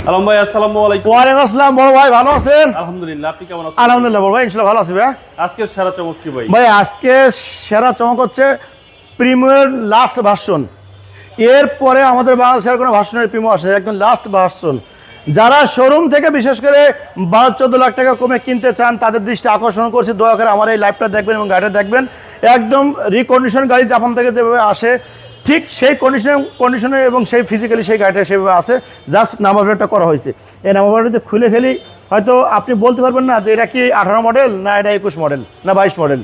আলম ভাই আসসালামু আলাইকুম। ওয়ালাইকুম আসসালাম বড় ভাই, ভালো আছেন? আলহামদুলিল্লাহ, আপনি কেমন আছেন? আলহামদুলিল্লাহ বড় ভাই, ইনশাআল্লাহ ভালো আছি ভাই। আজকের সেরা চমক কি ভাই? ভাই আজকে সেরা চমক হচ্ছে প্রিমিয়ার লাস্ট ভার্সন। এরপরে আমাদের বাংলাদেশের কোনো ভার্সনের প্রিমিয়াম আসে, একদম লাস্ট ভার্সন। যারা শোরুম থেকে বিশেষ করে 12-14 লাখ টাকা কমে কিনতে চান তাদের দৃষ্টি আকর্ষণ করছে। দয়া করে আমার এই লাইভটা দেখবেন এবং গাড়িটা দেখবেন। একদম রিকন্ডিশন গাড়ি জাপান থেকে যেভাবে আসে ঠিক সেই কন্ডিশনে এবং সেই ফিজিক্যালি সেই গাড়িটা সেভাবে আছে। জাস্ট নাম্বার প্লেটটা করা হয়েছে। এই নাম্বার প্লেটটা খুলে ফেলি, হয়তো আপনি বলতে পারবেন না যে এটা কি 18 মডেল না এটা 21 মডেল না 22 মডেল।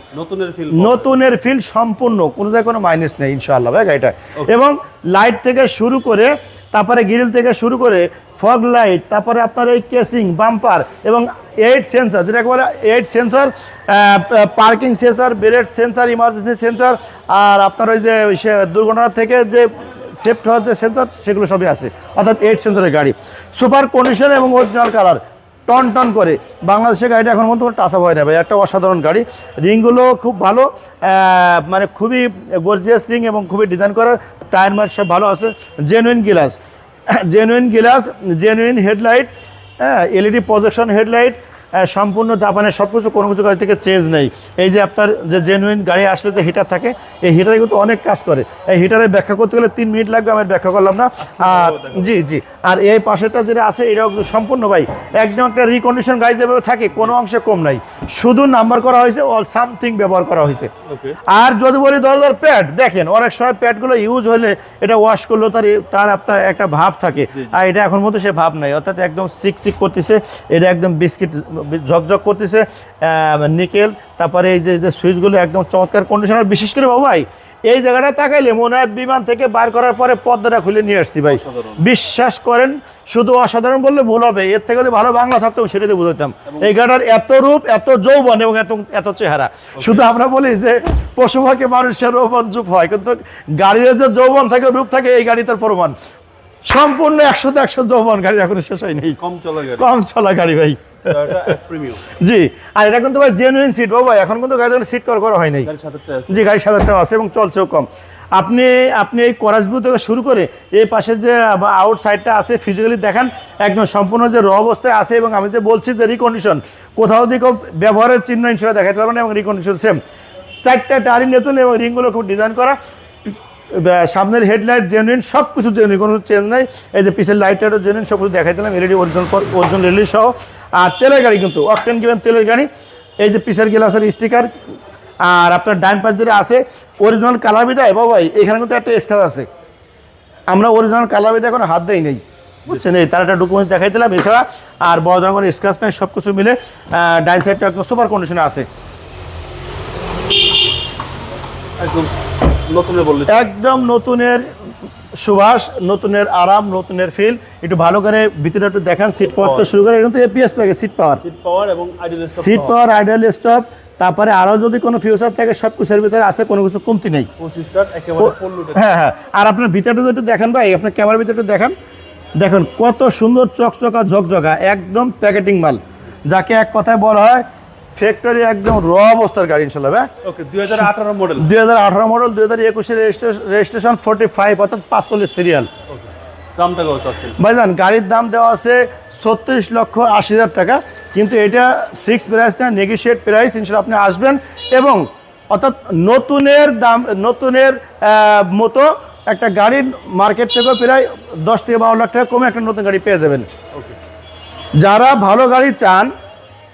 নতুনের ফিল সম্পূর্ণ, কোনো জায়গায় কোনো মাইনাস নেই ইনশাআল্লাহ ভাই গাড়িটা। এবং লাইট থেকে শুরু করে তারপরে গ্রিল থেকে শুরু করে ফগ লাইট, তারপরে আপনার এই কেসিং বাম্পার এবং 8 সেন্সর, যেটা বলে 8 sensor, parking sensor, brake sensor, emergency sensor, আর আপনার ওই যে দুর্ঘটনা থেকে যে সেফট হওয়ার যে সেন্সর সেগুলো সবই আছে। অর্থাৎ 8 সেন্সরের গাড়ি, সুপার কন্ডিশন এবং অরিজিনাল কালার, টন টন করে। বাংলাদেশের গাড়িটা এখন মতো টাচ আপ হয় না ভাই, একটা অসাধারণ গাড়ি। রিংগুলো খুব ভালো, মানে খুবই গর্জিয়াস রিং এবং খুবই ডিজাইন করা। টায়ার মার সব ভালো আছে। Genuine glass, genuine headlight, LED projection headlight, সম্পূর্ণ জাপানের সব কিছু, কোনো কিছু গাড়ি থেকে চেঞ্জ নেই। এই যে আপনার যে জেনুইন গাড়ি আসলে যে হিটার থাকে, এই হিটারে কিন্তু অনেক কাজ করে। এই হিটারে ব্যাখ্যা করতে গেলে 3 মিনিট লাগবে, আমি ব্যাখ্যা করলাম না। আর জি, আর এই পাশেরটা যেটা আছে এটাও সম্পূর্ণ ভাই একদম একটা রিকন্ডিশন গাড়ি যেভাবে থাকে কোনো অংশে কম নাই, শুধু নাম্বার করা হয়েছে, অল সামথিং ব্যবহার করা হয়েছে। আর যদি বলি দরজার প্যাড দেখেন, অনেক সময় প্যাডগুলো ইউজ হলে এটা ওয়াশ করলেও তার আপনার একটা ভাব থাকে, আর এটা এখন মতো সে ভাব নাই। অর্থাৎ একদম চিক করতেছে, এটা একদম বিস্কিট ঝকঝক করতেছে, নিকেল। তারপরে এই যে সুইচগুলো একদম চমৎকার কন্ডিশনার। বিশেষ করে বাবু ভাই এই জায়গাটা তাকাইলে মনে হয় বিমান থেকে বার করার পরে পর্দাটা খুলে নিয়ে আসছি ভাই। বিশ্বাস করেন, শুধু অসাধারণ বললে ভুল হবে, এর থেকে যদি ভালো বাংলা থাকতো সেটাতে বুঝতাম। এই গাড়িটার এত রূপ, এত যৌবন এবং এত চেহারা। শুধু আমরা বলি যে পশু পাখি মানুষের রোপণ যুপ হয়, কিন্তু গাড়ির যে যৌবন থাকে, রূপ থাকে, এই গাড়ি তার প্রমাণ। সম্পূর্ণ 100তে 100 যৌবন গাড়ি, এখনো শেষ হয় নেই। কম চলা গাড়ি ভাই। জি, আর এটা কিন্তু ভাই জেনুইন সিট বাবা, এখন কিন্তু গাড়ি সিট করা হয় নাই। জি, গাড়ির সাথে আছে এবং চলছেও কম। আপনি এই করাসবু থেকে শুরু করে এই পাশে যে আউট সাইডটা আছে ফিজিক্যালি দেখেন, একদম সম্পূর্ণ যে র অবস্থায় আছে। এবং আমি যে বলছি যে রিকন্ডিশন, কোথাও দিকে ব্যবহারের চিহ্ন ইনশাল্লাহ দেখাতে পারবেন। এবং রিকন্ডিশন সেম, 4টা টায়ারই নতুন এবং রিংগুলো খুব ডিজাইন করা। সামনের হেডলাইট জেনুইন, সব কিছু জেনুইন, কোনো চেঞ্জ নাই। এই যে পিছের লাইটটাও জেনুইন, সব কিছু দেখাই দিলাম, এলইডি অরিজিনাল এলইডি সহ। আর তেলের গাড়ি কিন্তু অকটেন গিভেন তেলের গাড়ি। এই যে পিছের গ্লাসের স্টিকার, আর আপনার ডান পাশ যেটা আছে অরিজিনাল কালার বিদায় বাবা ভাই, এখানে কিন্তু একটা স্ক্র্যাচ আছে। আমরা অরিজিনাল কালার বিদায় এখন হাত দেই নেই, বুঝছেন? এই তার একটা ডকুমেন্টস দেখাই দিলাম। এছাড়া আর বড় ধরনের কোনো স্ক্র্যাচ নেই, সব কিছু মিলে ডাইন সাইডটা একদম সুপার কন্ডিশনে আছে। একদম নতুনের সুবাস, নতুনের আরাম, নতুনের ফিল। একটু ভালো করে ভিতরে একটু দেখান। সিট পাওয়ার তো শুরু করে, কিন্তু এপিএস প্যাকেজ, সিট পাওয়ার এবং আইডল স্টপ। তারপরে আরো যদি কোনো ফিউচার থাকে সব কিছুর ভিতরে আছে, কোনো কিছু কমতি নেই। হ্যাঁ, আর আপনার ভিতরটা একটু দেখেন ভাই, আপনার ক্যামেরার ভিতরে একটু দেখেন কত সুন্দর চকচকা ঝকঝকা, একদম প্যাকেটিং মাল, যাকে এক কথায় বলা হয় ফ্যাক্টরি একদম র অবস্থার গাড়ি ইনশাআল্লাহ। ওকে, 2018 মডেল, 2021 রেজিস্ট্রেশন 45, অর্থাৎ 45 সিরিয়াল। দামটা কত আছে ভাইজান? গাড়ির দাম দেওয়া আছে 36,80,000 টাকা, কিন্তু এটা ফিক্সড প্রাইস না, নেগোশিয়েট প্রাইস। ইনশাআল্লাহ আপনি আসবেন এবং অর্থাৎ নতুনের মতো একটা গাড়ির মার্কেট থেকে প্রায় 10 থেকে 12 লাখ টাকা কমে একটা নতুন গাড়ি পেয়ে যাবেন। যারা ভালো গাড়ি চান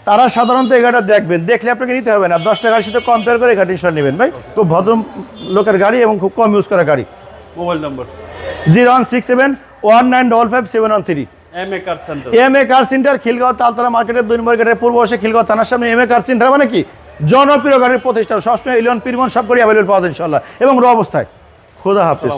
তারা সাধারণত এই গাড়িটা দেখবেন, দেখলে আপনাকে নিতে হবে না। 10টা গাড়ির সাথে কম্পেয়ার করে গাড়ি ইনশাল্লাহ নেবেন ভাই। খুব ভদ্র লোকের গাড়ি এবং খুব কম ইউজ করা গাড়ি। Mobile number 0167195713। M A car centre, Khilgaon Taltala মার্কেটের 2 নম্বর গেটের পূর্ব পাশে, খিলগাঁও থানার সামনে। এম এ কার সেন্টার মানে কি? জনপ্রিয় গাড়ির প্রতিষ্ঠান। সবসময় ইলিয়ন, পিরমন সব গাড়ি অ্যাভেলেবল পাওয়া যায় ইনশাল্লাহ, এবং র অবস্থায়। খুদা হাফেজ।